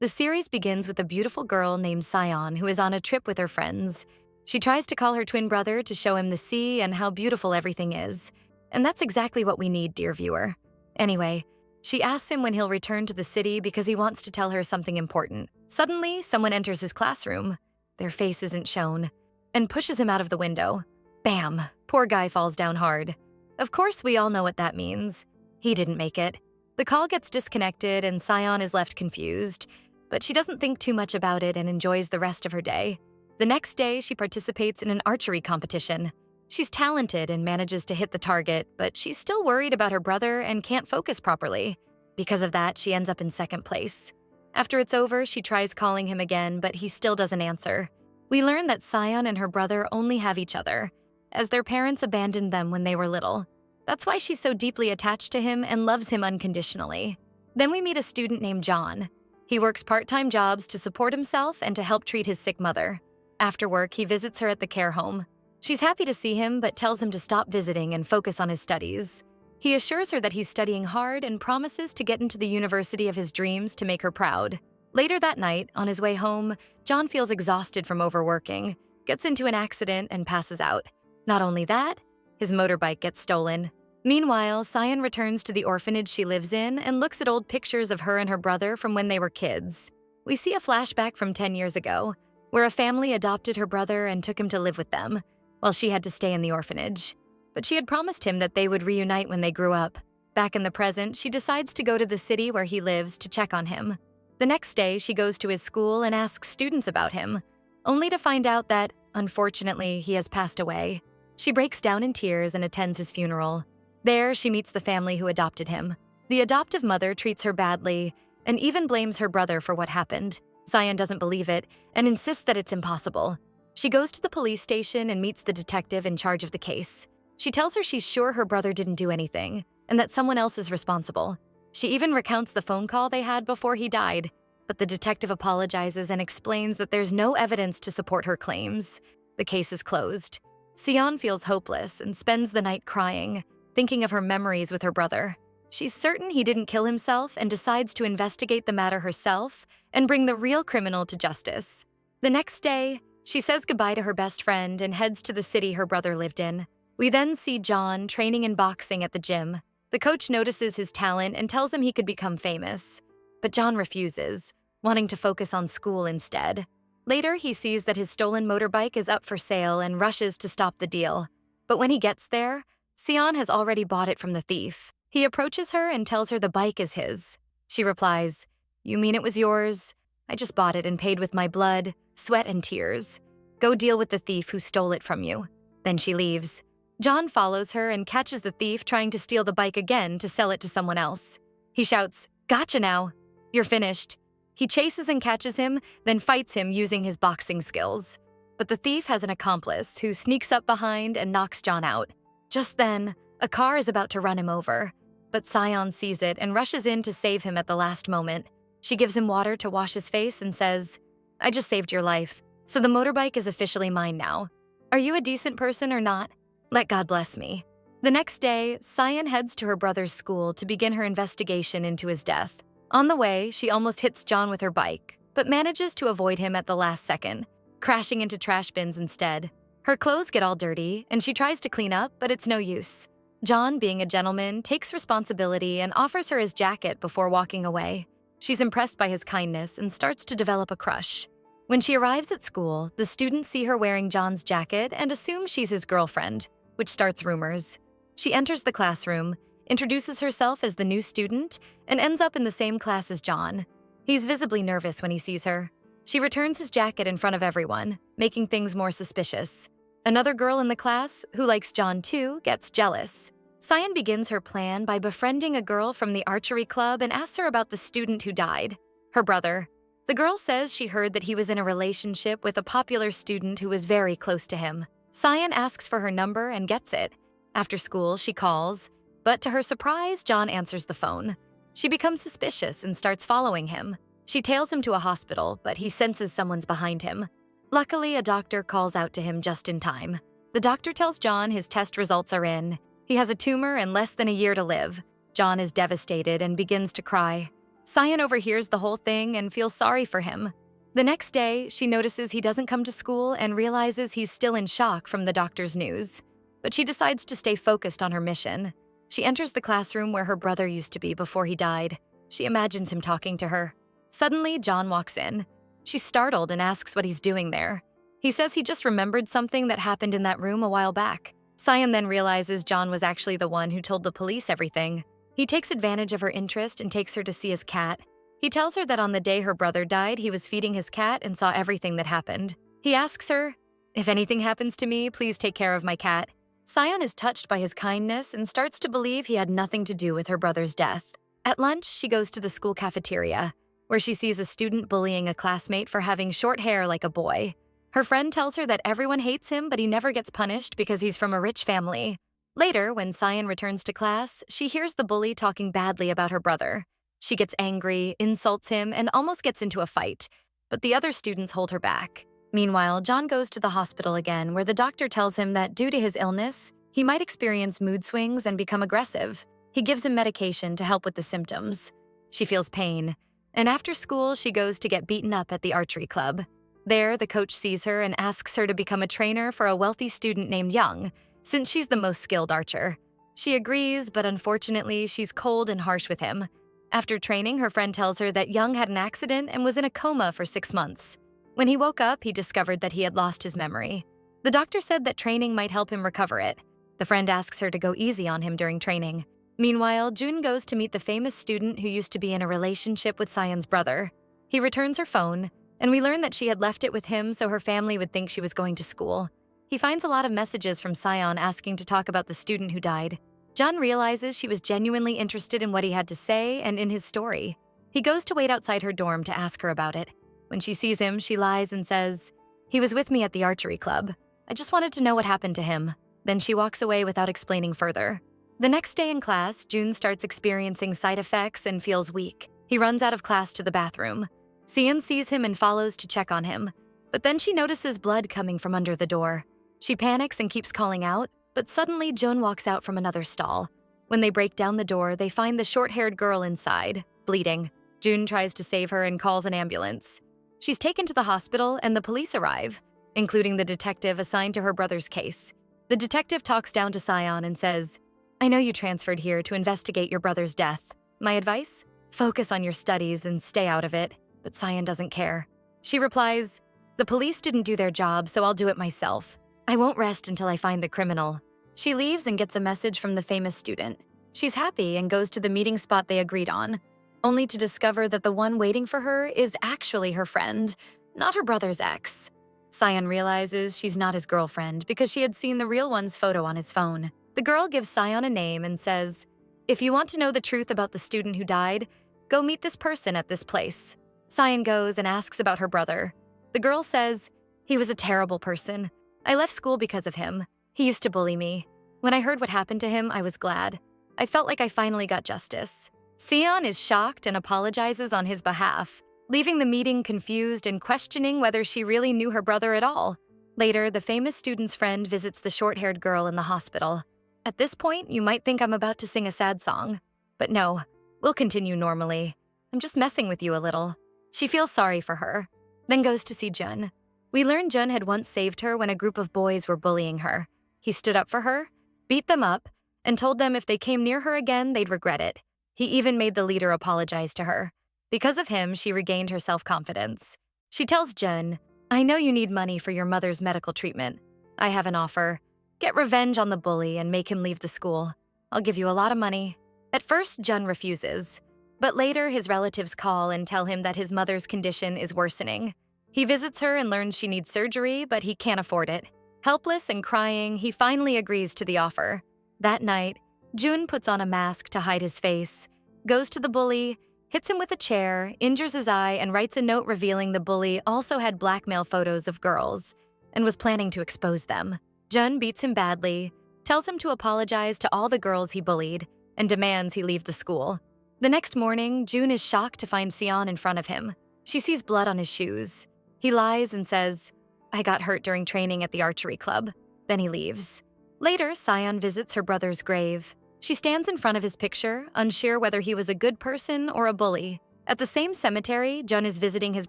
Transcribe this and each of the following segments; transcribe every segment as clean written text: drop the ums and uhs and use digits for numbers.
The series begins with a beautiful girl named Sion who is on a trip with her friends. She tries to call her twin brother to show him the sea and how beautiful everything is. And that's exactly what we need, dear viewer. Anyway, she asks him when he'll return to the city because he wants to tell her something important. Suddenly, someone enters his classroom. Their face isn't shown, and pushes him out of the window. Bam! Poor guy falls down hard. Of course, we all know what that means. He didn't make it. The call gets disconnected and Sion is left confused, but she doesn't think too much about it and enjoys the rest of her day. The next day, she participates in an archery competition. She's talented and manages to hit the target, but she's still worried about her brother and can't focus properly. Because of that, she ends up in second place. After it's over, she tries calling him again, but he still doesn't answer. We learn that Sion and her brother only have each other, as their parents abandoned them when they were little. That's why she's so deeply attached to him and loves him unconditionally. Then we meet a student named John. He works part-time jobs to support himself and to help treat his sick mother. After work, he visits her at the care home. She's happy to see him, but tells him to stop visiting and focus on his studies. He assures her that he's studying hard and promises to get into the university of his dreams to make her proud. Later that night, on his way home, John feels exhausted from overworking, gets into an accident, and passes out. Not only that, his motorbike gets stolen. Meanwhile, Sion returns to the orphanage she lives in and looks at old pictures of her and her brother from when they were kids. We see a flashback from 10 years ago, where a family adopted her brother and took him to live with them, while she had to stay in the orphanage. But she had promised him that they would reunite when they grew up. Back in the present, she decides to go to the city where he lives to check on him. The next day, she goes to his school and asks students about him, only to find out that, unfortunately, he has passed away. She breaks down in tears and attends his funeral. There, she meets the family who adopted him. The adoptive mother treats her badly and even blames her brother for what happened. Sion doesn't believe it and insists that it's impossible. She goes to the police station and meets the detective in charge of the case. She tells her she's sure her brother didn't do anything and that someone else is responsible. She even recounts the phone call they had before he died, but the detective apologizes and explains that there's no evidence to support her claims. The case is closed. Sion feels hopeless and spends the night crying, thinking of her memories with her brother. She's certain he didn't kill himself and decides to investigate the matter herself and bring the real criminal to justice. The next day, she says goodbye to her best friend and heads to the city her brother lived in. We then see John training in boxing at the gym. The coach notices his talent and tells him he could become famous. But John refuses, wanting to focus on school instead. Later, he sees that his stolen motorbike is up for sale and rushes to stop the deal. But when he gets there, Sion has already bought it from the thief. He approaches her and tells her the bike is his. She replies, "You mean it was yours? I just bought it and paid with my blood, sweat, and tears. Go deal with the thief who stole it from you." Then she leaves. John follows her and catches the thief trying to steal the bike again to sell it to someone else. He shouts, "Gotcha now! You're finished." He chases and catches him, then fights him using his boxing skills. But the thief has an accomplice who sneaks up behind and knocks John out. Just then, a car is about to run him over, but Sion sees it and rushes in to save him at the last moment. She gives him water to wash his face and says, "I just saved your life, so the motorbike is officially mine now. Are you a decent person or not? Let God bless me." The next day, Sion heads to her brother's school to begin her investigation into his death. On the way, she almost hits John with her bike, but manages to avoid him at the last second, crashing into trash bins instead. Her clothes get all dirty, and she tries to clean up, but it's no use. John, being a gentleman, takes responsibility and offers her his jacket before walking away. She's impressed by his kindness and starts to develop a crush. When she arrives at school, the students see her wearing John's jacket and assume she's his girlfriend, which starts rumors. She enters the classroom, introduces herself as the new student, and ends up in the same class as John. He's visibly nervous when he sees her. She returns his jacket in front of everyone, making things more suspicious. Another girl in the class, who likes John too, gets jealous. Sion begins her plan by befriending a girl from the archery club and asks her about the student who died, her brother. The girl says she heard that he was in a relationship with a popular student who was very close to him. Sion asks for her number and gets it. After school, she calls, but to her surprise, John answers the phone. She becomes suspicious and starts following him. She tails him to a hospital, but he senses someone's behind him. Luckily, a doctor calls out to him just in time. The doctor tells John his test results are in. He has a tumor and less than a year to live. John is devastated and begins to cry. Sayan overhears the whole thing and feels sorry for him. The next day, she notices he doesn't come to school and realizes he's still in shock from the doctor's news. But she decides to stay focused on her mission. She enters the classroom where her brother used to be before he died. She imagines him talking to her. Suddenly, John walks in. She's startled and asks what he's doing there. He says he just remembered something that happened in that room a while back. Sayan then realizes John was actually the one who told the police everything. He takes advantage of her interest and takes her to see his cat. He tells her that on the day her brother died, he was feeding his cat and saw everything that happened. He asks her, "If anything happens to me, please take care of my cat." Sayan is touched by his kindness and starts to believe he had nothing to do with her brother's death. At lunch, she goes to the school cafeteria, where she sees a student bullying a classmate for having short hair like a boy. Her friend tells her that everyone hates him, but he never gets punished because he's from a rich family. Later, when Sayan returns to class, she hears the bully talking badly about her brother. She gets angry, insults him, and almost gets into a fight, but the other students hold her back. Meanwhile, John goes to the hospital again, where the doctor tells him that due to his illness, he might experience mood swings and become aggressive. He gives him medication to help with the symptoms. She feels pain, and after school, she goes to get beaten up at the archery club. There, the coach sees her and asks her to become a trainer for a wealthy student named Young, since she's the most skilled archer. She agrees, but unfortunately, she's cold and harsh with him. After training, her friend tells her that Young had an accident and was in a coma for 6 months. When he woke up, he discovered that he had lost his memory. The doctor said that training might help him recover it. The friend asks her to go easy on him during training. Meanwhile, June goes to meet the famous student who used to be in a relationship with Sayan's brother. He returns her phone, and we learn that she had left it with him so her family would think she was going to school. He finds a lot of messages from Sayan asking to talk about the student who died. John realizes she was genuinely interested in what he had to say and in his story. He goes to wait outside her dorm to ask her about it. When she sees him, she lies and says, "He was with me at the archery club. I just wanted to know what happened to him." Then she walks away without explaining further. The next day in class, June starts experiencing side effects and feels weak. He runs out of class to the bathroom. Sian sees him and follows to check on him. But then she notices blood coming from under the door. She panics and keeps calling out, but suddenly June walks out from another stall. When they break down the door, they find the short-haired girl inside, bleeding. June tries to save her and calls an ambulance. She's taken to the hospital and the police arrive, including the detective assigned to her brother's case. The detective talks down to Sayan and says, "I know you transferred here to investigate your brother's death. My advice? Focus on your studies and stay out of it." But Sayan doesn't care. She replies, "The police didn't do their job, so I'll do it myself. I won't rest until I find the criminal." She leaves and gets a message from the famous student. She's happy and goes to the meeting spot they agreed on, only to discover that the one waiting for her is actually her friend, not her brother's ex. Sayan realizes she's not his girlfriend because she had seen the real one's photo on his phone. The girl gives Sayan a name and says, "If you want to know the truth about the student who died, go meet this person at this place." Sayan goes and asks about her brother. The girl says, "He was a terrible person. I left school because of him. He used to bully me. When I heard what happened to him, I was glad. I felt like I finally got justice." Sion is shocked and apologizes on his behalf, leaving the meeting confused and questioning whether she really knew her brother at all. Later, the famous student's friend visits the short-haired girl in the hospital. At this point, you might think I'm about to sing a sad song. But no, we'll continue normally. I'm just messing with you a little. She feels sorry for her, then goes to see Jun. We learn Jun had once saved her when a group of boys were bullying her. He stood up for her, beat them up, and told them if they came near her again, they'd regret it. He even made the leader apologize to her. Because of him, she regained her self-confidence. She tells Jun, "I know you need money for your mother's medical treatment. I have an offer. Get revenge on the bully and make him leave the school. I'll give you a lot of money." At first, Jun refuses. But later, his relatives call and tell him that his mother's condition is worsening. He visits her and learns she needs surgery, but he can't afford it. Helpless and crying, he finally agrees to the offer. That night, Jun puts on a mask to hide his face, goes to the bully, hits him with a chair, injures his eye, and writes a note revealing the bully also had blackmail photos of girls and was planning to expose them. Jun beats him badly, tells him to apologize to all the girls he bullied, and demands he leave the school. The next morning, Jun is shocked to find Sion in front of him. She sees blood on his shoes. He lies and says, "I got hurt during training at the archery club." Then he leaves. Later, Sion visits her brother's grave. She stands in front of his picture, unsure whether he was a good person or a bully. At the same cemetery, Jun is visiting his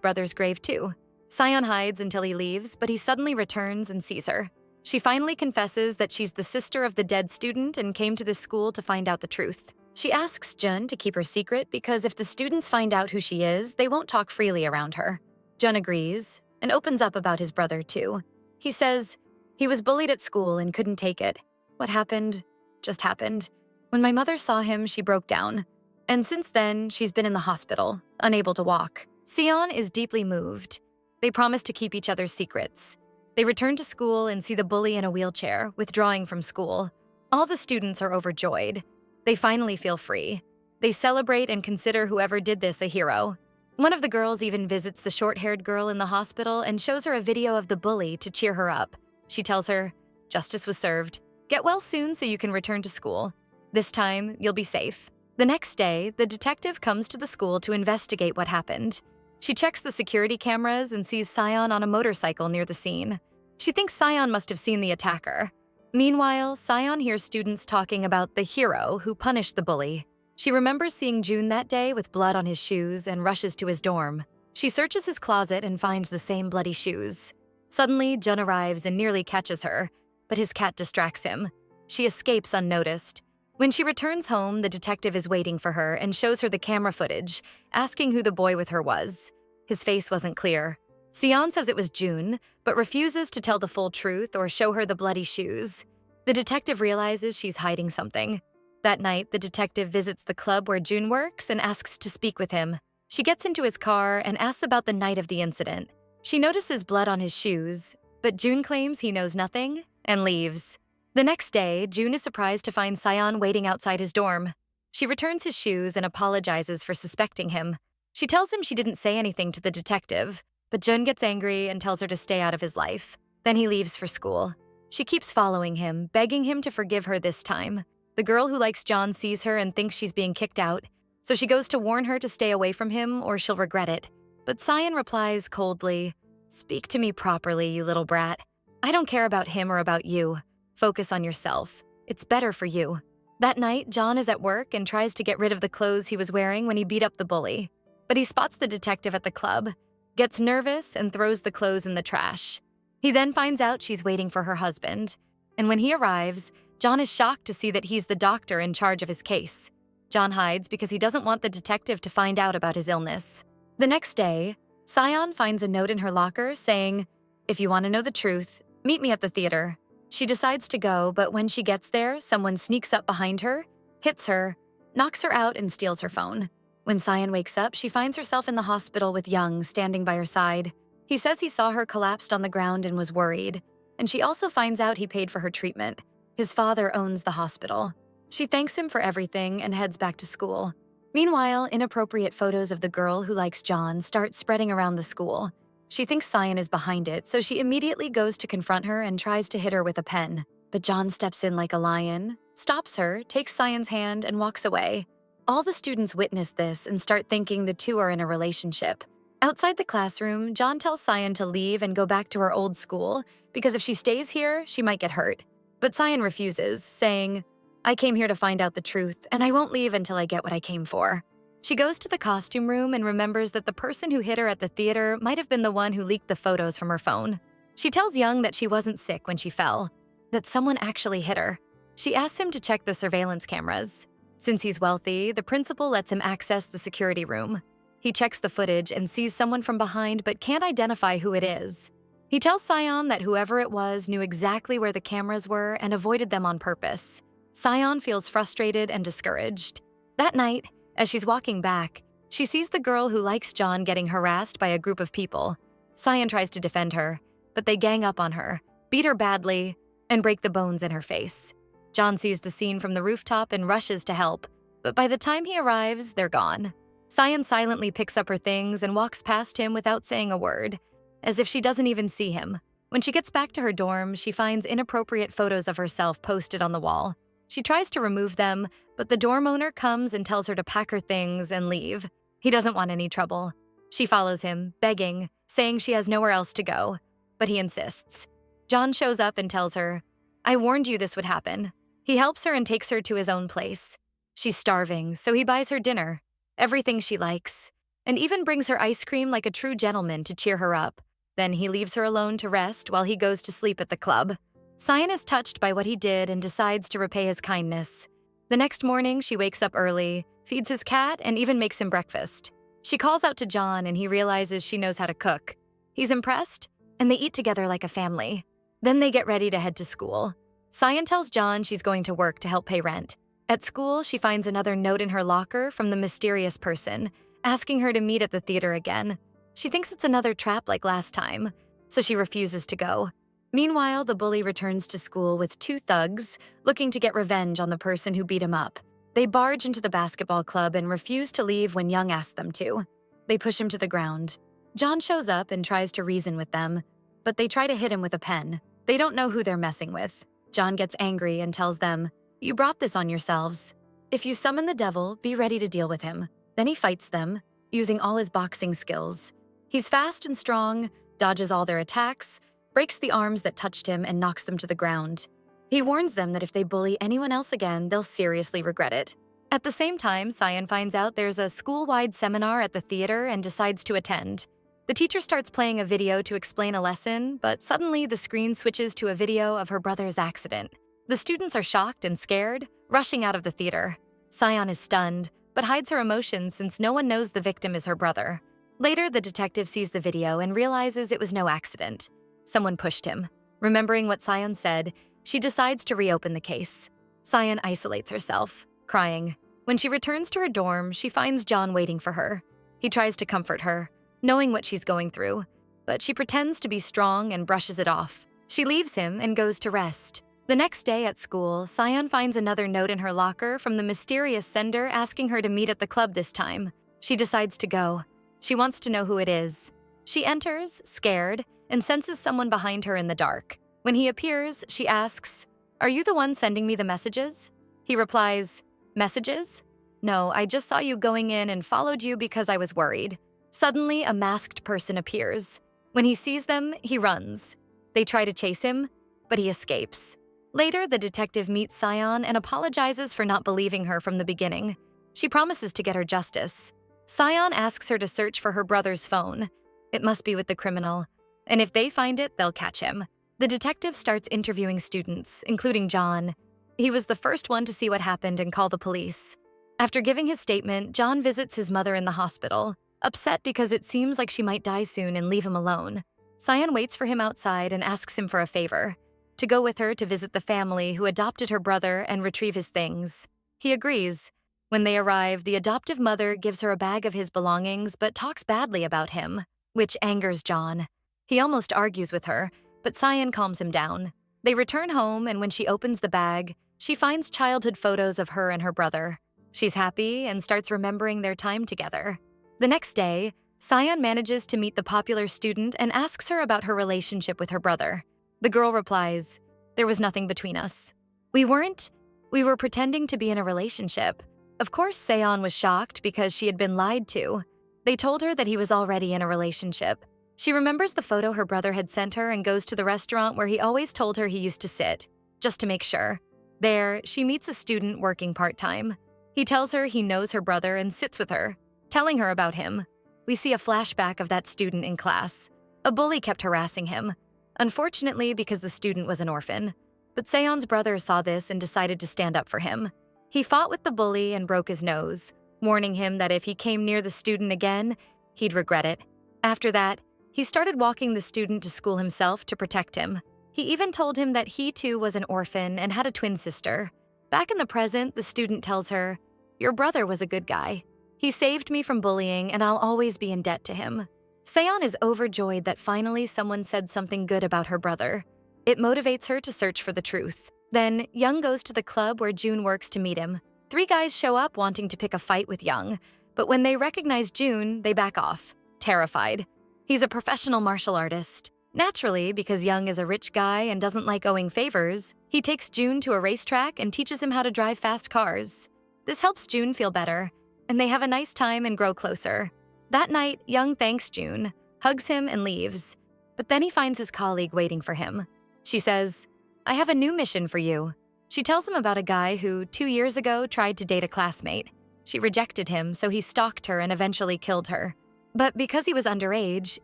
brother's grave too. Sion hides until he leaves, but he suddenly returns and sees her. She finally confesses that she's the sister of the dead student and came to this school to find out the truth. She asks Jun to keep her secret because if the students find out who she is, they won't talk freely around her. Jun agrees and opens up about his brother too. He says, "He was bullied at school and couldn't take it. What happened just happened. When my mother saw him, she broke down. And since then, she's been in the hospital, unable to walk." Sion is deeply moved. They promise to keep each other's secrets. They return to school and see the bully in a wheelchair, withdrawing from school. All the students are overjoyed. They finally feel free. They celebrate and consider whoever did this a hero. One of the girls even visits the short-haired girl in the hospital and shows her a video of the bully to cheer her up. She tells her, "Justice was served. Get well soon so you can return to school. This time, you'll be safe." The next day, the detective comes to the school to investigate what happened. She checks the security cameras and sees Sion on a motorcycle near the scene. She thinks Sion must have seen the attacker. Meanwhile, Sion hears students talking about the hero who punished the bully. She remembers seeing Jun that day with blood on his shoes and rushes to his dorm. She searches his closet and finds the same bloody shoes. Suddenly, Jun arrives and nearly catches her, but his cat distracts him. She escapes unnoticed. When she returns home, the detective is waiting for her and shows her the camera footage, asking who the boy with her was. His face wasn't clear. Sion says it was Jun, but refuses to tell the full truth or show her the bloody shoes. The detective realizes she's hiding something. That night, the detective visits the club where Jun works and asks to speak with him. She gets into his car and asks about the night of the incident. She notices blood on his shoes, but Jun claims he knows nothing and leaves. The next day, Jun is surprised to find Sion waiting outside his dorm. She returns his shoes and apologizes for suspecting him. She tells him she didn't say anything to the detective, but Jun gets angry and tells her to stay out of his life. Then he leaves for school. She keeps following him, begging him to forgive her this time. The girl who likes John sees her and thinks she's being kicked out, so she goes to warn her to stay away from him or she'll regret it. But Sion replies coldly, "Speak to me properly, you little brat. I don't care about him or about you. Focus on yourself. It's better for you." That night, John is at work and tries to get rid of the clothes he was wearing when he beat up the bully. But he spots the detective at the club, gets nervous, and throws the clothes in the trash. He then finds out she's waiting for her husband. And when he arrives, John is shocked to see that he's the doctor in charge of his case. John hides because he doesn't want the detective to find out about his illness. The next day, Sion finds a note in her locker saying, "If you want to know the truth, meet me at the theater." She decides to go, but when she gets there, someone sneaks up behind her, hits her, knocks her out, and steals her phone. When Sion wakes up, she finds herself in the hospital with Young standing by her side. He says he saw her collapsed on the ground and was worried, and she also finds out he paid for her treatment. His father owns the hospital. She thanks him for everything and heads back to school. Meanwhile, inappropriate photos of the girl who likes John start spreading around the school. She thinks Sion is behind it, so she immediately goes to confront her and tries to hit her with a pen. But John steps in like a lion, stops her, takes Sion's hand, and walks away. All the students witness this and start thinking the two are in a relationship. Outside the classroom, John tells Sion to leave and go back to her old school because if she stays here, she might get hurt. But Sion refuses, saying, "I came here to find out the truth, and I won't leave until I get what I came for." She goes to the costume room and remembers that the person who hit her at the theater might have been the one who leaked the photos from her phone. She tells Young that she wasn't sick when she fell, that someone actually hit her. She asks him to check the surveillance cameras. Since he's wealthy, the principal lets him access the security room. He checks the footage and sees someone from behind but can't identify who it is. He tells Sion that whoever it was knew exactly where the cameras were and avoided them on purpose. Sion feels frustrated and discouraged. That night, as she's walking back, she sees the girl who likes John getting harassed by a group of people. Sion tries to defend her, but they gang up on her, beat her badly, and break the bones in her face. John sees the scene from the rooftop and rushes to help, but by the time he arrives, they're gone. Sion silently picks up her things and walks past him without saying a word, as if she doesn't even see him. When she gets back to her dorm, she finds inappropriate photos of herself posted on the wall. She tries to remove them, but the dorm owner comes and tells her to pack her things and leave. He doesn't want any trouble. She follows him, begging, saying she has nowhere else to go, but he insists. John shows up and tells her, "I warned you this would happen." He helps her and takes her to his own place. She's starving, so he buys her dinner, everything she likes. and even brings her ice cream like a true gentleman to cheer her up. Then he leaves her alone to rest while he goes to sleep at the club. Cyan is touched by what he did and decides to repay his kindness. The next morning, she wakes up early, feeds his cat, and even makes him breakfast. She calls out to John and he realizes she knows how to cook. He's impressed, and they eat together like a family. Then they get ready to head to school. Cyan tells John she's going to work to help pay rent. At school, she finds another note in her locker from the mysterious person, asking her to meet at the theater again. She thinks it's another trap like last time, so she refuses to go. Meanwhile, the bully returns to school with two thugs, looking to get revenge on the person who beat him up. They barge into the basketball club and refuse to leave when Young asks them to. They push him to the ground. John shows up and tries to reason with them, but they try to hit him with a pen. They don't know who they're messing with. John gets angry and tells them, "You brought this on yourselves. If you summon the devil, be ready to deal with him." Then he fights them, using all his boxing skills. He's fast and strong, dodges all their attacks, breaks the arms that touched him, and knocks them to the ground. He warns them that if they bully anyone else again, they'll seriously regret it. At the same time, Cyan finds out there's a school-wide seminar at the theater and decides to attend. The teacher starts playing a video to explain a lesson, but suddenly the screen switches to a video of her brother's accident. The students are shocked and scared, rushing out of the theater. Cyan is stunned, but hides her emotions since no one knows the victim is her brother. Later, the detective sees the video and realizes it was no accident. Someone pushed him. Remembering what Cyan said, she decides to reopen the case. Cyan isolates herself, crying. When she returns to her dorm, she finds John waiting for her. He tries to comfort her, knowing what she's going through, but she pretends to be strong and brushes it off. She leaves him and goes to rest. The next day at school, Cyan finds another note in her locker from the mysterious sender asking her to meet at the club this time. She decides to go. She wants to know who it is. She enters, scared, and senses someone behind her in the dark. When he appears, she asks, "Are you the one sending me the messages?" He replies, "Messages? No, I just saw you going in and followed you because I was worried." Suddenly, a masked person appears. When he sees them, he runs. They try to chase him, but he escapes. Later, the detective meets Cyan and apologizes for not believing her from the beginning. She promises to get her justice. Cyan asks her to search for her brother's phone. It must be with the criminal, and if they find it, they'll catch him. The detective starts interviewing students, including John. He was the first one to see what happened and call the police. After giving his statement, John visits his mother in the hospital, upset because it seems like she might die soon and leave him alone. Cyan waits for him outside and asks him for a favor, to go with her to visit the family who adopted her brother and retrieve his things. He agrees. When they arrive, the adoptive mother gives her a bag of his belongings but talks badly about him, which angers John. He almost argues with her, but Cyan calms him down. They return home, and when she opens the bag, she finds childhood photos of her and her brother. She's happy and starts remembering their time together. The next day, Cyan manages to meet the popular student and asks her about her relationship with her brother. The girl replies, "There was nothing between us. We were pretending to be in a relationship." Of course, Cyan was shocked because she had been lied to. They told her that he was already in a relationship. She remembers the photo her brother had sent her and goes to the restaurant where he always told her he used to sit, just to make sure. There, she meets a student working part-time. He tells her he knows her brother and sits with her, telling her about him. We see a flashback of that student in class. A bully kept harassing him, unfortunately because the student was an orphan. But Cyan's brother saw this and decided to stand up for him. He fought with the bully and broke his nose, warning him that if he came near the student again, he'd regret it. After that, he started walking the student to school himself to protect him. He even told him that he too was an orphan and had a twin sister. Back in the present, the student tells her, "Your brother was a good guy. He saved me from bullying and I'll always be in debt to him." Cyan is overjoyed that finally someone said something good about her brother. It motivates her to search for the truth. Then, Young goes to the club where June works to meet him. 3 guys show up wanting to pick a fight with Young, but when they recognize June, they back off, terrified. He's a professional martial artist. Naturally, because Young is a rich guy and doesn't like owing favors, he takes June to a racetrack and teaches him how to drive fast cars. This helps June feel better, and they have a nice time and grow closer. That night, Young thanks June, hugs him, and leaves. But then he finds his colleague waiting for him. She says, "I have a new mission for you." She tells him about a guy who, 2 years ago, tried to date a classmate. She rejected him, so he stalked her and eventually killed her. But because he was underage,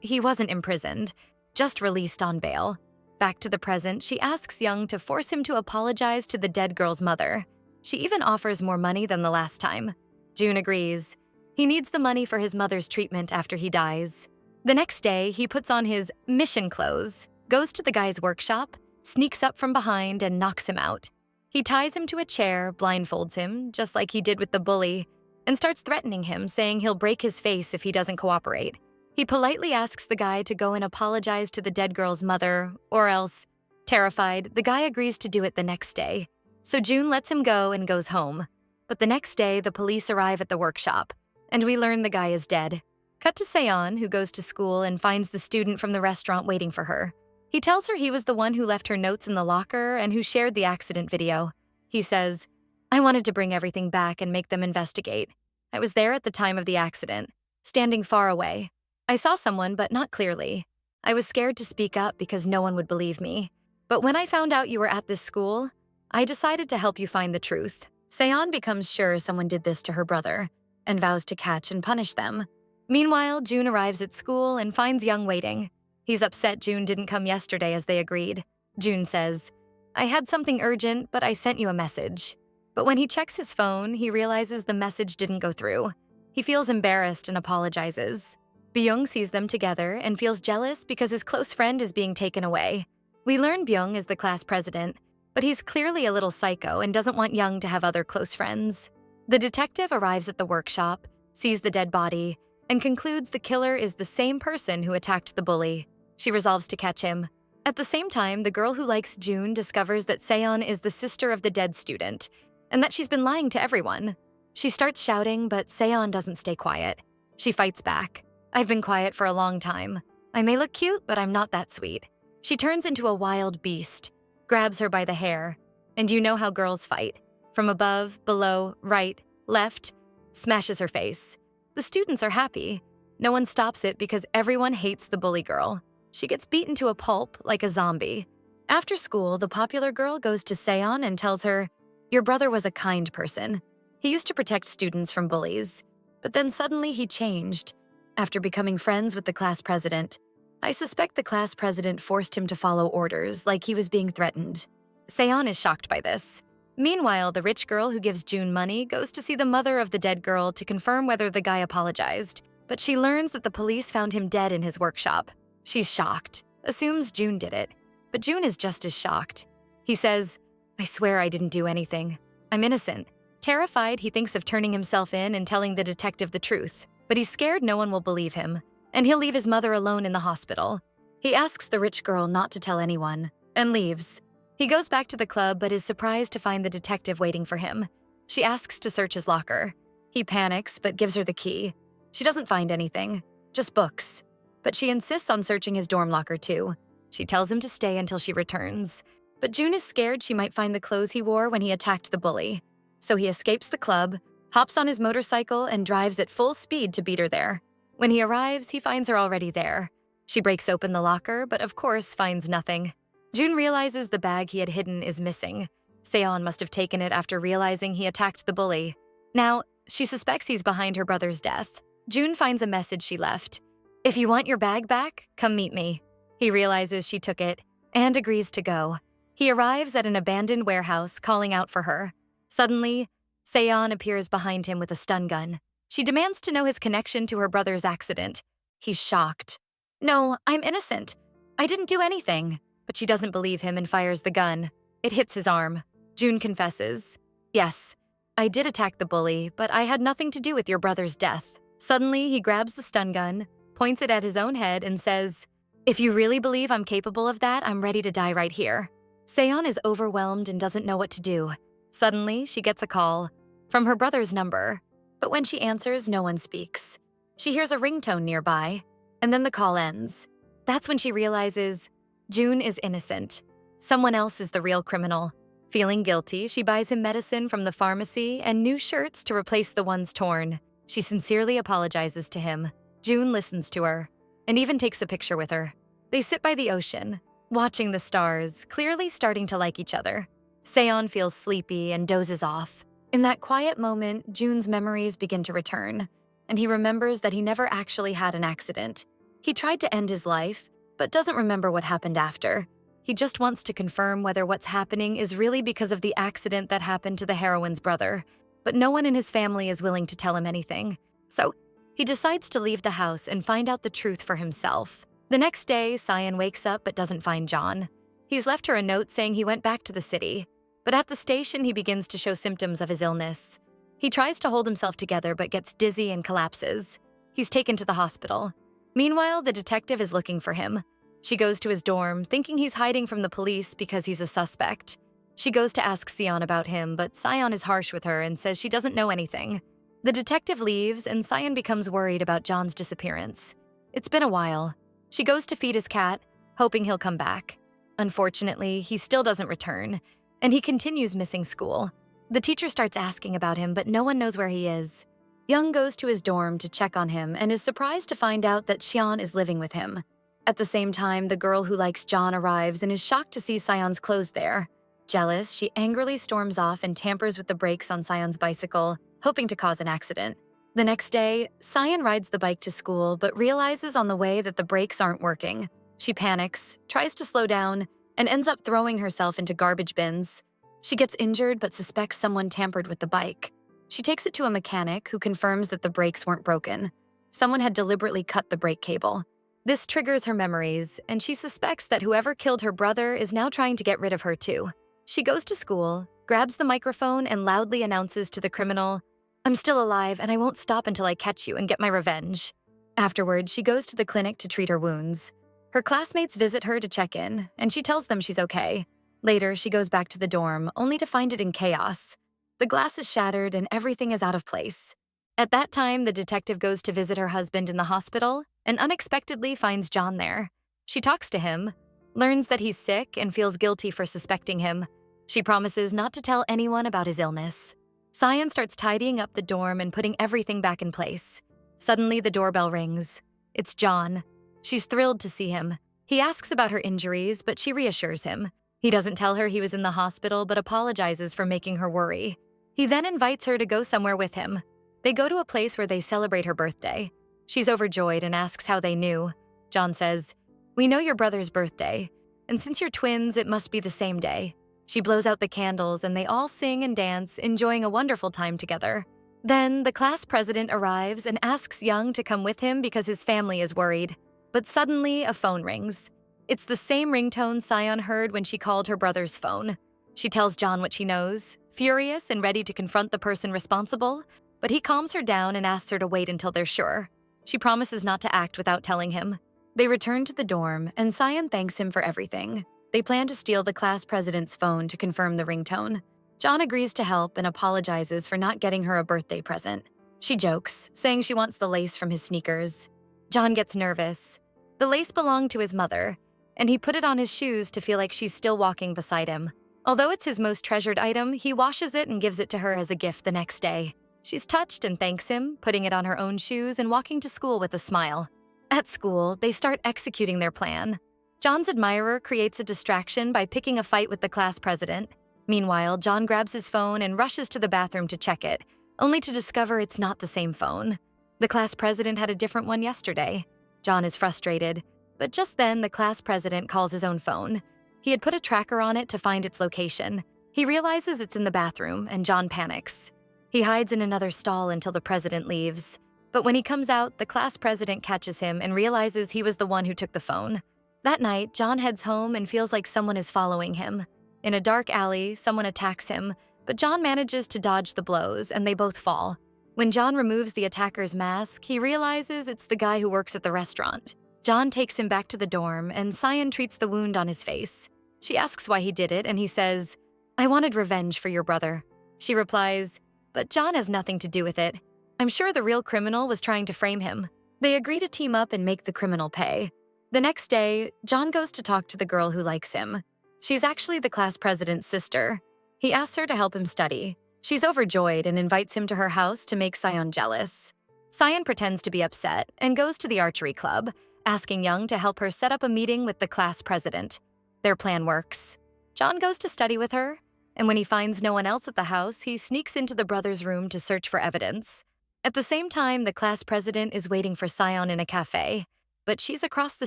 he wasn't imprisoned, just released on bail. Back to the present, she asks Young to force him to apologize to the dead girl's mother. She even offers more money than the last time. June agrees. He needs the money for his mother's treatment after he dies. The next day, he puts on his mission clothes, goes to the guy's workshop, sneaks up from behind, and knocks him out. He ties him to a chair, blindfolds him, just like he did with the bully, and starts threatening him, saying he'll break his face if he doesn't cooperate. He politely asks the guy to go and apologize to the dead girl's mother, or else, terrified, the guy agrees to do it the next day. So June lets him go and goes home. But the next day, the police arrive at the workshop, and we learn the guy is dead. Cut to Seon, who goes to school and finds the student from the restaurant waiting for her. He tells her he was the one who left her notes in the locker and who shared the accident video. He says, "I wanted to bring everything back and make them investigate. I was there at the time of the accident, standing far away. I saw someone, but not clearly. I was scared to speak up because no one would believe me. But when I found out you were at this school, I decided to help you find the truth." Seon becomes sure someone did this to her brother and vows to catch and punish them. Meanwhile, June arrives at school and finds Young waiting. He's upset June didn't come yesterday as they agreed. June says, "I had something urgent, but I sent you a message." But when he checks his phone, he realizes the message didn't go through. He feels embarrassed and apologizes. Byung sees them together and feels jealous because his close friend is being taken away. We learn Byung is the class president, but he's clearly a little psycho and doesn't want Young to have other close friends. The detective arrives at the workshop, sees the dead body, and concludes the killer is the same person who attacked the bully. She resolves to catch him. At the same time, the girl who likes June discovers that Seon is the sister of the dead student, and that she's been lying to everyone. She starts shouting, but Seon doesn't stay quiet. She fights back. "I've been quiet for a long time. I may look cute, but I'm not that sweet." She turns into a wild beast, grabs her by the hair, and you know how girls fight. From above, below, right, left, smashes her face. The students are happy. No one stops it because everyone hates the bully girl. She gets beaten to a pulp like a zombie. After school, the popular girl goes to Seon and tells her, "Your brother was a kind person. He used to protect students from bullies. But then suddenly he changed. After becoming friends with the class president, I suspect the class president forced him to follow orders like he was being threatened." Seon is shocked by this. Meanwhile, the rich girl who gives June money goes to see the mother of the dead girl to confirm whether the guy apologized, but she learns that the police found him dead in his workshop. She's shocked, assumes June did it, but June is just as shocked. He says, "I swear I didn't do anything. I'm innocent." Terrified, he thinks of turning himself in and telling the detective the truth, but he's scared no one will believe him, and he'll leave his mother alone in the hospital. He asks the rich girl not to tell anyone, and leaves. He goes back to the club but is surprised to find the detective waiting for him. She asks to search his locker. He panics but gives her the key. She doesn't find anything, just books. But she insists on searching his dorm locker too. She tells him to stay until she returns. But June is scared she might find the clothes he wore when he attacked the bully. So he escapes the club, hops on his motorcycle, and drives at full speed to beat her there. When he arrives, he finds her already there. She breaks open the locker, but of course finds nothing. June realizes the bag he had hidden is missing. Seon must have taken it after realizing he attacked the bully. Now, she suspects he's behind her brother's death. June finds a message she left. "If you want your bag back, come meet me." He realizes she took it and agrees to go. He arrives at an abandoned warehouse, calling out for her. Suddenly, Seon appears behind him with a stun gun. She demands to know his connection to her brother's accident. He's shocked. "No, I'm innocent. I didn't do anything." But she doesn't believe him and fires the gun. It hits his arm. June confesses, "Yes, I did attack the bully, but I had nothing to do with your brother's death." Suddenly, he grabs the stun gun, points it at his own head, and says, "If you really believe I'm capable of that, I'm ready to die right here." Seon is overwhelmed and doesn't know what to do. Suddenly, she gets a call from her brother's number, but when she answers, no one speaks. She hears a ringtone nearby, and then the call ends. That's when she realizes June is innocent. Someone else is the real criminal. Feeling guilty, she buys him medicine from the pharmacy and new shirts to replace the ones torn. She sincerely apologizes to him. June listens to her and even takes a picture with her. They sit by the ocean, watching the stars, clearly starting to like each other. Seon feels sleepy and dozes off. In that quiet moment, June's memories begin to return, and he remembers that he never actually had an accident. He tried to end his life, but doesn't remember what happened after. He just wants to confirm whether what's happening is really because of the accident that happened to the heroine's brother, but no one in his family is willing to tell him anything. So he decides to leave the house and find out the truth for himself. The next day, Cyan wakes up but doesn't find John. He's left her a note saying he went back to the city, but at the station he begins to show symptoms of his illness. He tries to hold himself together but gets dizzy and collapses. He's taken to the hospital. Meanwhile, the detective is looking for him. She goes to his dorm, thinking he's hiding from the police because he's a suspect. She goes to ask Cyan about him, but Cyan is harsh with her and says she doesn't know anything. The detective leaves, and Cyan becomes worried about John's disappearance. It's been a while. She goes to feed his cat, hoping he'll come back. Unfortunately, he still doesn't return, and he continues missing school. The teacher starts asking about him, but no one knows where he is. Young goes to his dorm to check on him and is surprised to find out that Xian is living with him. At the same time, the girl who likes John arrives and is shocked to see Cyan's clothes there. Jealous, she angrily storms off and tampers with the brakes on Cyan's bicycle, hoping to cause an accident. The next day, Cyan rides the bike to school but realizes on the way that the brakes aren't working. She panics, tries to slow down, and ends up throwing herself into garbage bins. She gets injured but suspects someone tampered with the bike. She takes it to a mechanic who confirms that the brakes weren't broken. Someone had deliberately cut the brake cable. This triggers her memories, and she suspects that whoever killed her brother is now trying to get rid of her too. She goes to school, grabs the microphone, and loudly announces to the criminal, "I'm still alive, and I won't stop until I catch you and get my revenge." Afterward, she goes to the clinic to treat her wounds. Her classmates visit her to check in, and she tells them she's okay. Later, she goes back to the dorm, only to find it in chaos. The glass is shattered and everything is out of place. At that time, the detective goes to visit her husband in the hospital and unexpectedly finds John there. She talks to him, learns that he's sick, and feels guilty for suspecting him. She promises not to tell anyone about his illness. Cyan starts tidying up the dorm and putting everything back in place. Suddenly, the doorbell rings. It's John. She's thrilled to see him. He asks about her injuries, but she reassures him. He doesn't tell her he was in the hospital, but apologizes for making her worry. He then invites her to go somewhere with him. They go to a place where they celebrate her birthday. She's overjoyed and asks how they knew. John says, "We know your brother's birthday, and since you're twins, it must be the same day." She blows out the candles and they all sing and dance, enjoying a wonderful time together. Then the class president arrives and asks Young to come with him because his family is worried. But suddenly, a phone rings. It's the same ringtone Cyan heard when she called her brother's phone. She tells John what she knows, furious and ready to confront the person responsible, but he calms her down and asks her to wait until they're sure. She promises not to act without telling him. They return to the dorm, and Cyan thanks him for everything. They plan to steal the class president's phone to confirm the ringtone. John agrees to help and apologizes for not getting her a birthday present. She jokes, saying she wants the lace from his sneakers. John gets nervous. The lace belonged to his mother, and he put it on his shoes to feel like she's still walking beside him. Although it's his most treasured item, he washes it and gives it to her as a gift the next day. She's touched and thanks him, putting it on her own shoes and walking to school with a smile. At school, they start executing their plan. John's admirer creates a distraction by picking a fight with the class president. Meanwhile, John grabs his phone and rushes to the bathroom to check it, only to discover it's not the same phone. The class president had a different one yesterday. John is frustrated, but just then the class president calls his own phone. He had put a tracker on it to find its location. He realizes it's in the bathroom, and John panics. He hides in another stall until the president leaves. But when he comes out, the class president catches him and realizes he was the one who took the phone. That night, John heads home and feels like someone is following him. In a dark alley, someone attacks him, but John manages to dodge the blows, and they both fall. When John removes the attacker's mask, he realizes it's the guy who works at the restaurant. John takes him back to the dorm, and Cyan treats the wound on his face. She asks why he did it, and he says, "I wanted revenge for your brother." She replies, "But John has nothing to do with it. I'm sure the real criminal was trying to frame him." They agree to team up and make the criminal pay. The next day, John goes to talk to the girl who likes him. She's actually the class president's sister. He asks her to help him study. She's overjoyed and invites him to her house to make Cyan jealous. Cyan pretends to be upset and goes to the archery club, asking Young to help her set up a meeting with the class president. Their plan works. John goes to study with her, and when he finds no one else at the house, he sneaks into the brother's room to search for evidence. At the same time, the class president is waiting for Sion in a cafe, but she's across the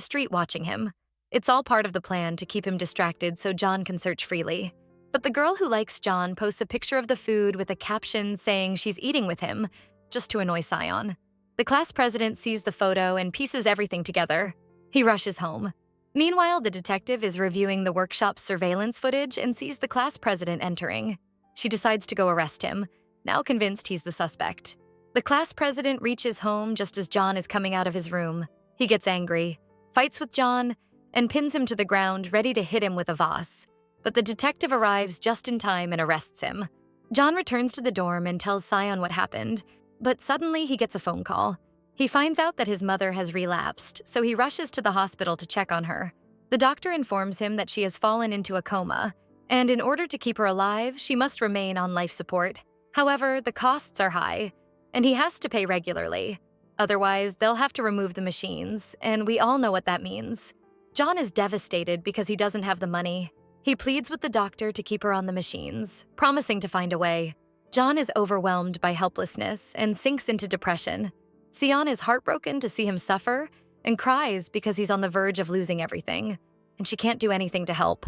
street watching him. It's all part of the plan to keep him distracted so John can search freely. But the girl who likes John posts a picture of the food with a caption saying she's eating with him, just to annoy Sion. The class president sees the photo and pieces everything together. He rushes home. Meanwhile, the detective is reviewing the workshop's surveillance footage and sees the class president entering. She decides to go arrest him, now convinced he's the suspect. The class president reaches home just as John is coming out of his room. He gets angry, fights with John, and pins him to the ground, ready to hit him with a vase. But the detective arrives just in time and arrests him. John returns to the dorm and tells Sion what happened, but suddenly he gets a phone call. He finds out that his mother has relapsed, so he rushes to the hospital to check on her. The doctor informs him that she has fallen into a coma, and in order to keep her alive, she must remain on life support. However, the costs are high, and he has to pay regularly. Otherwise, they'll have to remove the machines, and we all know what that means. John is devastated because he doesn't have the money. He pleads with the doctor to keep her on the machines, promising to find a way. John is overwhelmed by helplessness and sinks into depression. Sion is heartbroken to see him suffer and cries because he's on the verge of losing everything, and she can't do anything to help.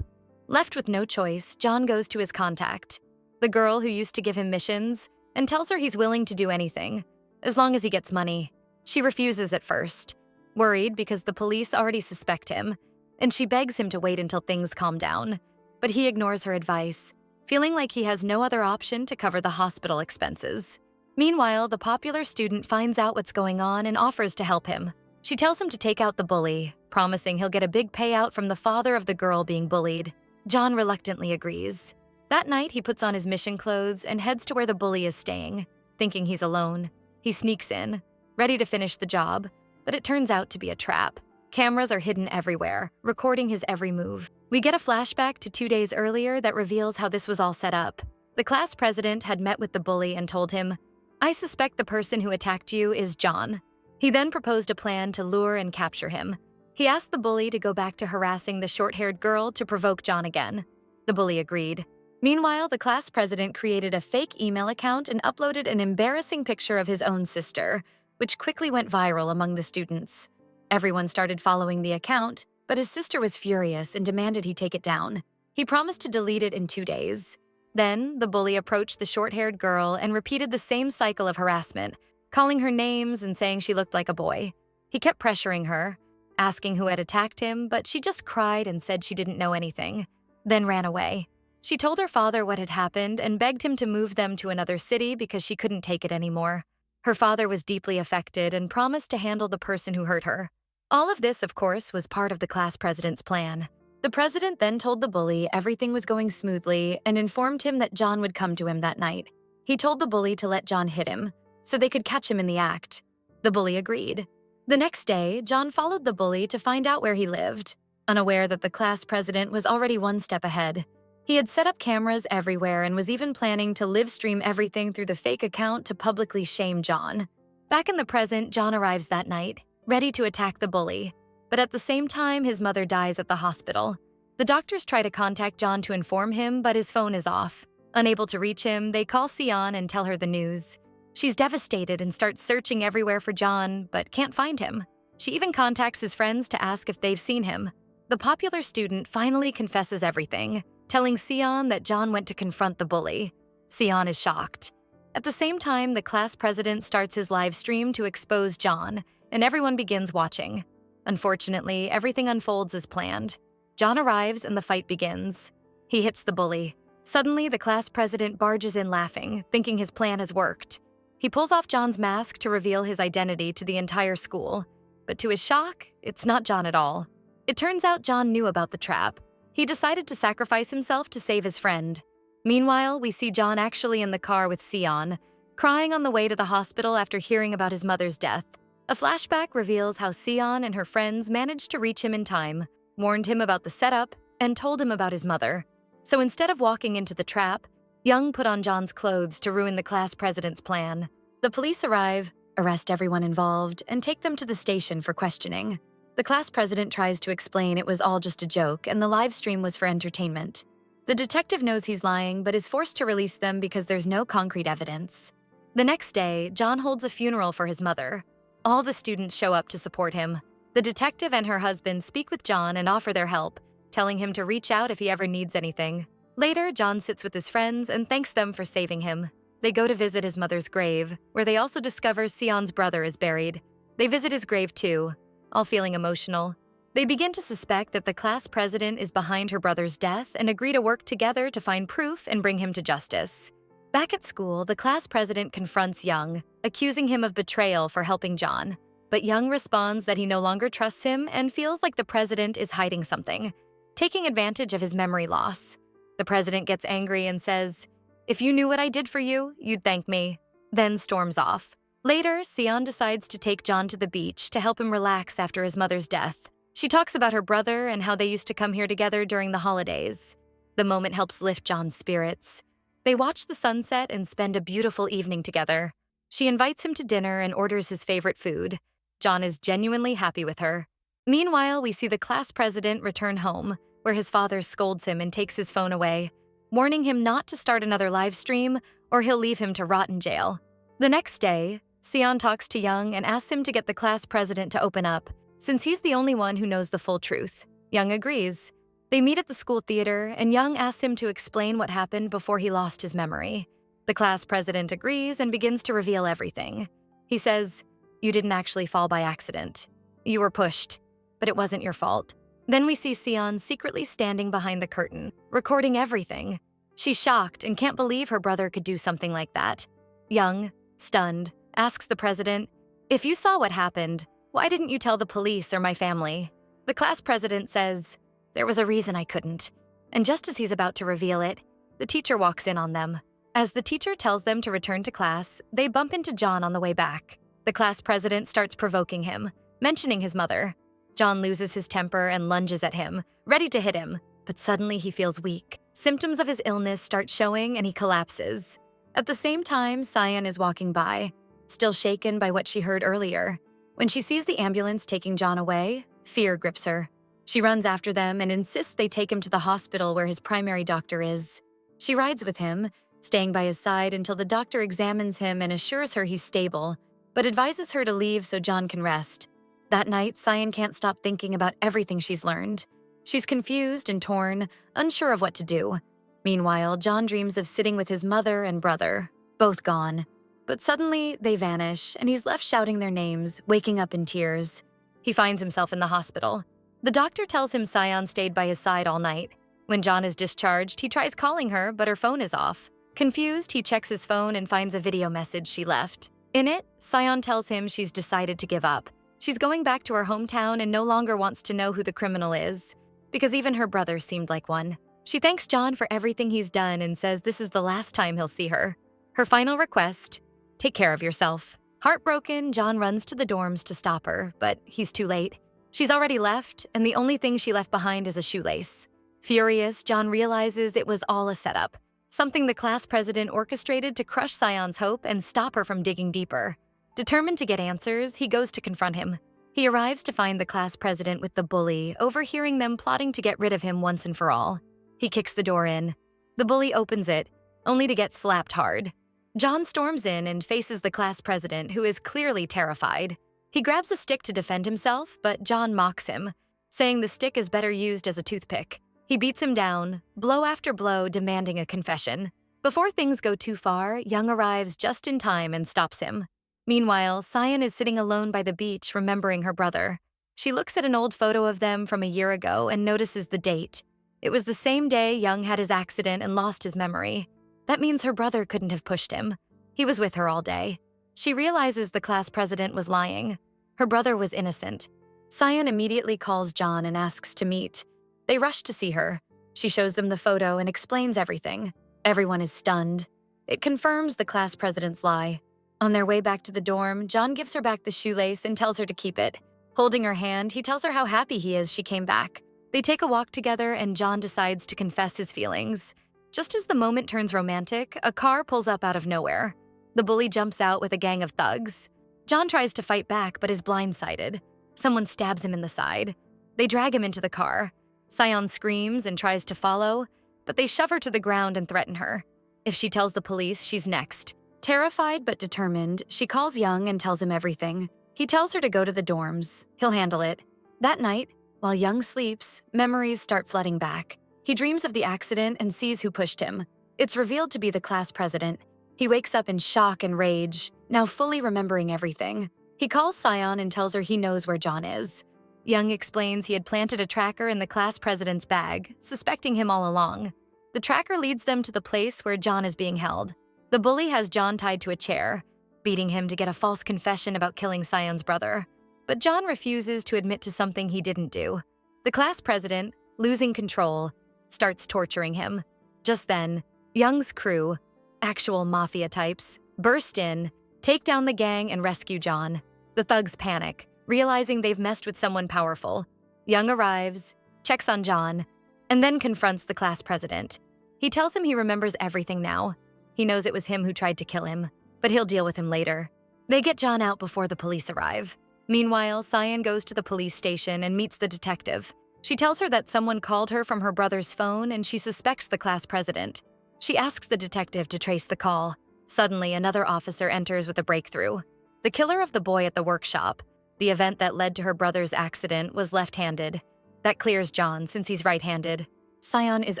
Left with no choice, John goes to his contact, the girl who used to give him missions, and tells her he's willing to do anything, as long as he gets money. She refuses at first, worried because the police already suspect him, and she begs him to wait until things calm down. But he ignores her advice, feeling like he has no other option to cover the hospital expenses. Meanwhile, the popular student finds out what's going on and offers to help him. She tells him to take out the bully, promising he'll get a big payout from the father of the girl being bullied. John reluctantly agrees. That night, he puts on his mission clothes and heads to where the bully is staying, thinking he's alone. He sneaks in, ready to finish the job, but it turns out to be a trap. Cameras are hidden everywhere, recording his every move. We get a flashback to 2 days earlier that reveals how this was all set up. The class president had met with the bully and told him, "I suspect the person who attacked you is John." He then proposed a plan to lure and capture him. He asked the bully to go back to harassing the short-haired girl to provoke John again. The bully agreed. Meanwhile, the class president created a fake email account and uploaded an embarrassing picture of his own sister, which quickly went viral among the students. Everyone started following the account, but his sister was furious and demanded he take it down. He promised to delete it in 2 days. Then, the bully approached the short-haired girl and repeated the same cycle of harassment, calling her names and saying she looked like a boy. He kept pressuring her, asking who had attacked him, but she just cried and said she didn't know anything, then ran away. She told her father what had happened and begged him to move them to another city because she couldn't take it anymore. Her father was deeply affected and promised to handle the person who hurt her. All of this, of course, was part of the class president's plan. The president then told the bully everything was going smoothly and informed him that John would come to him that night. He told the bully to let John hit him, so they could catch him in the act. The bully agreed. The next day, John followed the bully to find out where he lived, unaware that the class president was already one step ahead. He had set up cameras everywhere and was even planning to live stream everything through the fake account to publicly shame John. Back in the present, John arrives that night, ready to attack the bully. But at the same time, his mother dies at the hospital. The doctors try to contact John to inform him, but his phone is off. Unable to reach him, they call Sion and tell her the news. She's devastated and starts searching everywhere for John, but can't find him. She even contacts his friends to ask if they've seen him. The popular student finally confesses everything, telling Sion that John went to confront the bully. Sion is shocked. At the same time, the class president starts his live stream to expose John, and everyone begins watching. Unfortunately, everything unfolds as planned. John arrives and the fight begins. He hits the bully. Suddenly, the class president barges in laughing, thinking his plan has worked. He pulls off John's mask to reveal his identity to the entire school. But to his shock, it's not John at all. It turns out John knew about the trap. He decided to sacrifice himself to save his friend. Meanwhile, we see John actually in the car with Sion, crying on the way to the hospital after hearing about his mother's death. A flashback reveals how Sion and her friends managed to reach him in time, warned him about the setup, and told him about his mother. So instead of walking into the trap, Young put on John's clothes to ruin the class president's plan. The police arrive, arrest everyone involved, and take them to the station for questioning. The class president tries to explain it was all just a joke and the live stream was for entertainment. The detective knows he's lying, but is forced to release them because there's no concrete evidence. The next day, John holds a funeral for his mother. All the students show up to support him. The detective and her husband speak with John and offer their help, telling him to reach out if he ever needs anything. Later, John sits with his friends and thanks them for saving him. They go to visit his mother's grave, where they also discover Sion's brother is buried. They visit his grave too, all feeling emotional. They begin to suspect that the class president is behind her brother's death and agree to work together to find proof and bring him to justice. Back at school, the class president confronts Young, accusing him of betrayal for helping John. But Young responds that he no longer trusts him and feels like the president is hiding something, taking advantage of his memory loss. The president gets angry and says, "If you knew what I did for you, you'd thank me," then storms off. Later, Sion decides to take John to the beach to help him relax after his mother's death. She talks about her brother and how they used to come here together during the holidays. The moment helps lift John's spirits. They watch the sunset and spend a beautiful evening together. She invites him to dinner and orders his favorite food. John is genuinely happy with her. Meanwhile, we see the class president return home, where his father scolds him and takes his phone away, warning him not to start another live stream or he'll leave him to rot in jail. The next day, Sion talks to Young and asks him to get the class president to open up, since he's the only one who knows the full truth. Young agrees. They meet at the school theater, and Young asks him to explain what happened before he lost his memory. The class president agrees and begins to reveal everything. He says, "You didn't actually fall by accident. You were pushed, but it wasn't your fault." Then we see Sion secretly standing behind the curtain, recording everything. She's shocked and can't believe her brother could do something like that. Young, stunned, asks the president, "If you saw what happened, why didn't you tell the police or my family?" The class president says, "There was a reason I couldn't." And just as he's about to reveal it, the teacher walks in on them. As the teacher tells them to return to class, they bump into John on the way back. The class president starts provoking him, mentioning his mother. John loses his temper and lunges at him, ready to hit him, but suddenly he feels weak. Symptoms of his illness start showing and he collapses. At the same time, Sion is walking by, still shaken by what she heard earlier. When she sees the ambulance taking John away, fear grips her. She runs after them and insists they take him to the hospital where his primary doctor is. She rides with him, staying by his side until the doctor examines him and assures her he's stable, but advises her to leave so John can rest. That night, Sion can't stop thinking about everything she's learned. She's confused and torn, unsure of what to do. Meanwhile, John dreams of sitting with his mother and brother, both gone. But suddenly, they vanish, and he's left shouting their names, waking up in tears. He finds himself in the hospital. The doctor tells him Sion stayed by his side all night. When John is discharged, he tries calling her, but her phone is off. Confused, he checks his phone and finds a video message she left. In it, Sion tells him she's decided to give up. She's going back to her hometown and no longer wants to know who the criminal is, because even her brother seemed like one. She thanks John for everything he's done and says this is the last time he'll see her. Her final request: take care of yourself. Heartbroken, John runs to the dorms to stop her, but he's too late. She's already left, and the only thing she left behind is a shoelace. Furious, John realizes it was all a setup, something the class president orchestrated to crush Sion's hope and stop her from digging deeper. Determined to get answers, he goes to confront him. He arrives to find the class president with the bully, overhearing them plotting to get rid of him once and for all. He kicks the door in. The bully opens it, only to get slapped hard. John storms in and faces the class president, who is clearly terrified. He grabs a stick to defend himself, but John mocks him, saying the stick is better used as a toothpick. He beats him down, blow after blow, demanding a confession. Before things go too far, Young arrives just in time and stops him. Meanwhile, Sion is sitting alone by the beach, remembering her brother. She looks at an old photo of them from a year ago and notices the date. It was the same day Young had his accident and lost his memory. That means her brother couldn't have pushed him. He was with her all day. She realizes the class president was lying. Her brother was innocent. Sion immediately calls John and asks to meet. They rush to see her. She shows them the photo and explains everything. Everyone is stunned. It confirms the class president's lie. On their way back to the dorm, John gives her back the shoelace and tells her to keep it. Holding her hand, he tells her how happy he is she came back. They take a walk together and John decides to confess his feelings. Just as the moment turns romantic, a car pulls up out of nowhere. The bully jumps out with a gang of thugs. John tries to fight back but is blindsided. Someone stabs him in the side. They drag him into the car. Sion screams and tries to follow, but they shove her to the ground and threaten her. If she tells the police, she's next. Terrified but determined, she calls Young and tells him everything. He tells her to go to the dorms. He'll handle it. That night, while Young sleeps, memories start flooding back. He dreams of the accident and sees who pushed him. It's revealed to be the class president. He wakes up in shock and rage, now fully remembering everything. He calls Sion and tells her he knows where John is. Young explains he had planted a tracker in the class president's bag, suspecting him all along. The tracker leads them to the place where John is being held. The bully has John tied to a chair, beating him to get a false confession about killing Sion's brother. But John refuses to admit to something he didn't do. The class president, losing control, starts torturing him. Just then, Young's crew, actual mafia types, burst in, take down the gang and rescue John. The thugs panic, realizing they've messed with someone powerful. Young arrives, checks on John, and then confronts the class president. He tells him he remembers everything now. He knows it was him who tried to kill him, but he'll deal with him later. They get John out before the police arrive. Meanwhile, Sion goes to the police station and meets the detective. She tells her that someone called her from her brother's phone and she suspects the class president. She asks the detective to trace the call. Suddenly, another officer enters with a breakthrough. The killer of the boy at the workshop, the event that led to her brother's accident, was left-handed. That clears John since he's right-handed. Sion is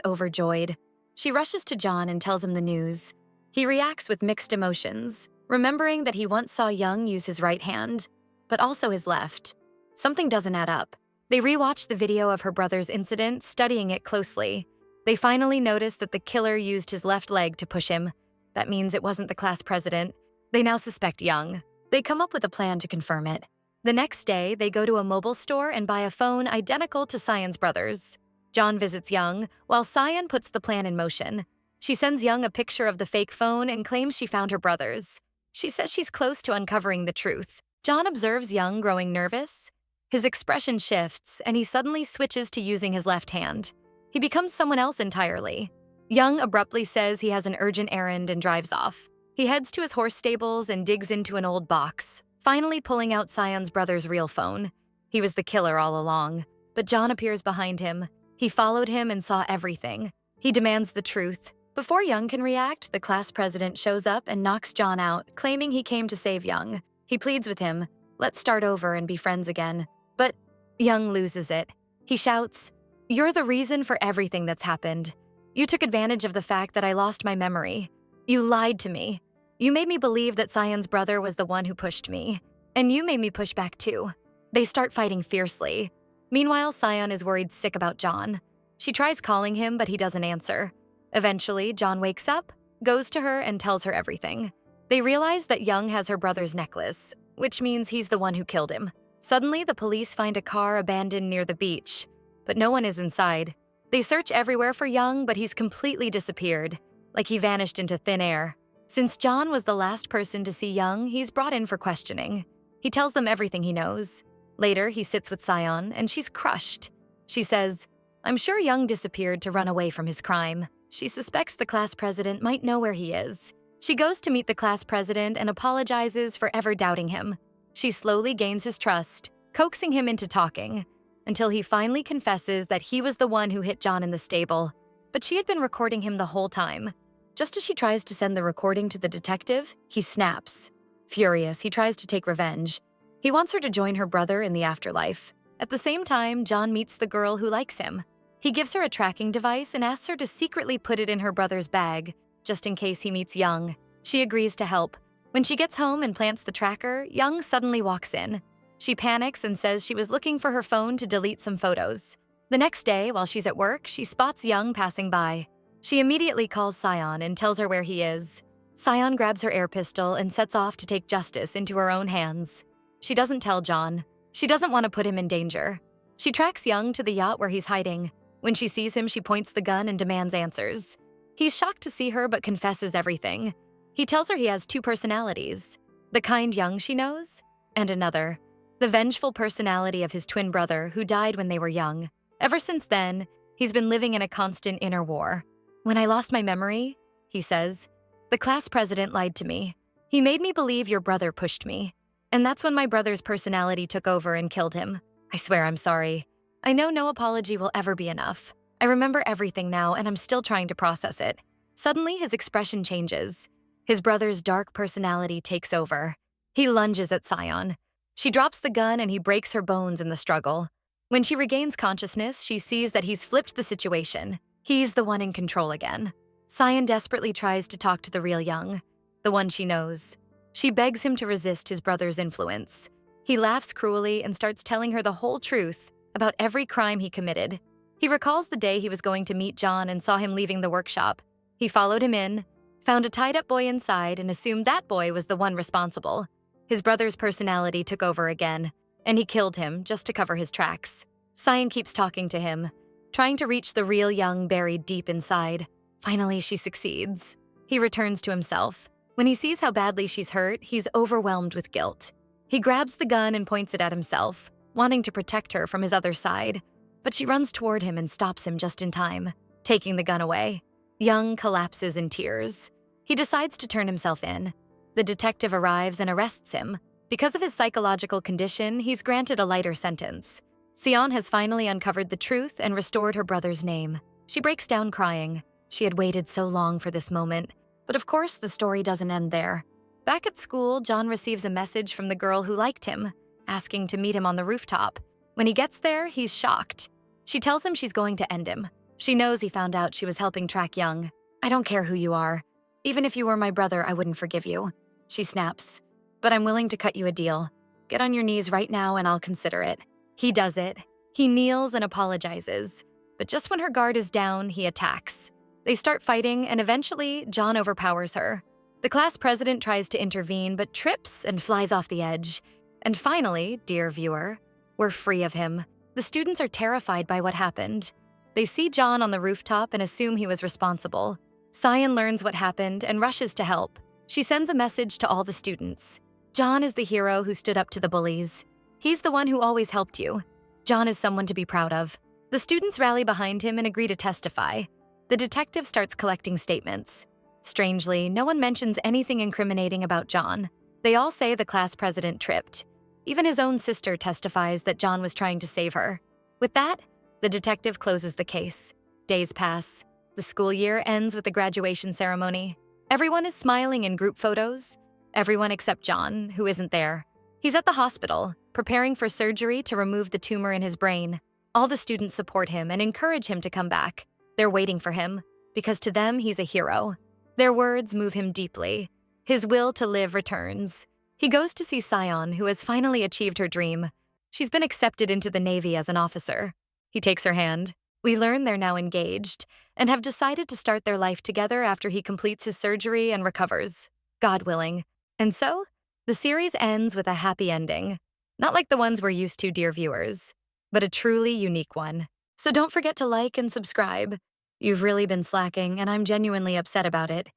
overjoyed. She rushes to John and tells him the news. He reacts with mixed emotions, remembering that he once saw Young use his right hand, but also his left. Something doesn't add up. They rewatch the video of her brother's incident, studying it closely. They finally notice that the killer used his left leg to push him. That means it wasn't the class president. They now suspect Young. They come up with a plan to confirm it. The next day, they go to a mobile store and buy a phone identical to Sion's brother's. John visits Young, while Sion puts the plan in motion. She sends Young a picture of the fake phone and claims she found her brother's. She says she's close to uncovering the truth. John observes Young growing nervous. His expression shifts, and he suddenly switches to using his left hand. He becomes someone else entirely. Young abruptly says he has an urgent errand and drives off. He heads to his horse stables and digs into an old box, finally pulling out Sion's brother's real phone. He was the killer all along, but John appears behind him. He followed him and saw everything. He demands the truth. Before Young can react, the class president shows up and knocks John out, claiming he came to save Young. He pleads with him, "Let's start over and be friends again." But Young loses it. He shouts, "You're the reason for everything that's happened. You took advantage of the fact that I lost my memory. You lied to me. You made me believe that Sion's brother was the one who pushed me. And you made me push back too." They start fighting fiercely. Meanwhile, Sion is worried sick about John. She tries calling him, but he doesn't answer. Eventually, John wakes up, goes to her, and tells her everything. They realize that Young has her brother's necklace, which means he's the one who killed him. Suddenly, the police find a car abandoned near the beach, but no one is inside. They search everywhere for Young, but he's completely disappeared, like he vanished into thin air. Since John was the last person to see Young, he's brought in for questioning. He tells them everything he knows. Later, he sits with Sion, and she's crushed. She says, "I'm sure Young disappeared to run away from his crime." She suspects the class president might know where he is. She goes to meet the class president and apologizes for ever doubting him. She slowly gains his trust, coaxing him into talking, until he finally confesses that he was the one who hit John in the stable. But she had been recording him the whole time. Just as she tries to send the recording to the detective, he snaps. Furious, he tries to take revenge. He wants her to join her brother in the afterlife. At the same time, John meets the girl who likes him. He gives her a tracking device and asks her to secretly put it in her brother's bag, just in case he meets Young. She agrees to help. When she gets home and plants the tracker, Young suddenly walks in. She panics and says she was looking for her phone to delete some photos. The next day, while she's at work, she spots Young passing by. She immediately calls Sion and tells her where he is. Sion grabs her air pistol and sets off to take justice into her own hands. She doesn't tell John. She doesn't want to put him in danger. She tracks Young to the yacht where he's hiding. When she sees him, she points the gun and demands answers. He's shocked to see her but confesses everything. He tells her he has two personalities, the kind Young she knows, and another, the vengeful personality of his twin brother who died when they were young. Ever since then, he's been living in a constant inner war. "When I lost my memory," he says, "the class president lied to me. He made me believe your brother pushed me. And that's when my brother's personality took over and killed him. I swear I'm sorry. I know no apology will ever be enough. I remember everything now, and I'm still trying to process it. Suddenly, his expression changes. His brother's dark personality takes over. He lunges at Sion. She drops the gun and he breaks her bones in the struggle. When she regains consciousness, she sees that he's flipped the situation. He's the one in control again. Sion desperately tries to talk to the real Young, the one she knows. She begs him to resist his brother's influence. He laughs cruelly and starts telling her the whole truth about every crime he committed. He recalls the day he was going to meet John and saw him leaving the workshop. He followed him in, found a tied-up boy inside, and assumed that boy was the one responsible. His brother's personality took over again, and he killed him just to cover his tracks. Sion keeps talking to him, trying to reach the real Young buried deep inside. Finally, she succeeds. He returns to himself. When he sees how badly she's hurt, he's overwhelmed with guilt. He grabs the gun and points it at himself, wanting to protect her from his other side. But she runs toward him and stops him just in time, taking the gun away. Young collapses in tears. He decides to turn himself in. The detective arrives and arrests him. Because of his psychological condition, he's granted a lighter sentence. Sion has finally uncovered the truth and restored her brother's name. She breaks down crying. She had waited so long for this moment. But of course, the story doesn't end there. Back at school, John receives a message from the girl who liked him, asking to meet him on the rooftop. When he gets there, he's shocked. She tells him she's going to end him. She knows he found out she was helping track Young. "I don't care who you are. Even if you were my brother, I wouldn't forgive you," she snaps. "But I'm willing to cut you a deal. Get on your knees right now and I'll consider it." He does it. He kneels and apologizes. But just when her guard is down, he attacks. They start fighting, and eventually, John overpowers her. The class president tries to intervene, but trips and flies off the edge. And finally, dear viewer, we're free of him. The students are terrified by what happened. They see John on the rooftop and assume he was responsible. Sion learns what happened and rushes to help. She sends a message to all the students. John is the hero who stood up to the bullies. He's the one who always helped you. John is someone to be proud of. The students rally behind him and agree to testify. The detective starts collecting statements. Strangely, no one mentions anything incriminating about John. They all say the class president tripped. Even his own sister testifies that John was trying to save her. With that, the detective closes the case. Days pass. The school year ends with the graduation ceremony. Everyone is smiling in group photos. Everyone except John, who isn't there. He's at the hospital, preparing for surgery to remove the tumor in his brain. All the students support him and encourage him to come back. They're waiting for him, because to them, he's a hero. Their words move him deeply. His will to live returns. He goes to see Sion, who has finally achieved her dream. She's been accepted into the Navy as an officer. He takes her hand. We learn they're now engaged and have decided to start their life together after he completes his surgery and recovers, God willing. And so, the series ends with a happy ending. Not like the ones we're used to, dear viewers, but a truly unique one. So don't forget to like and subscribe. You've really been slacking, and I'm genuinely upset about it.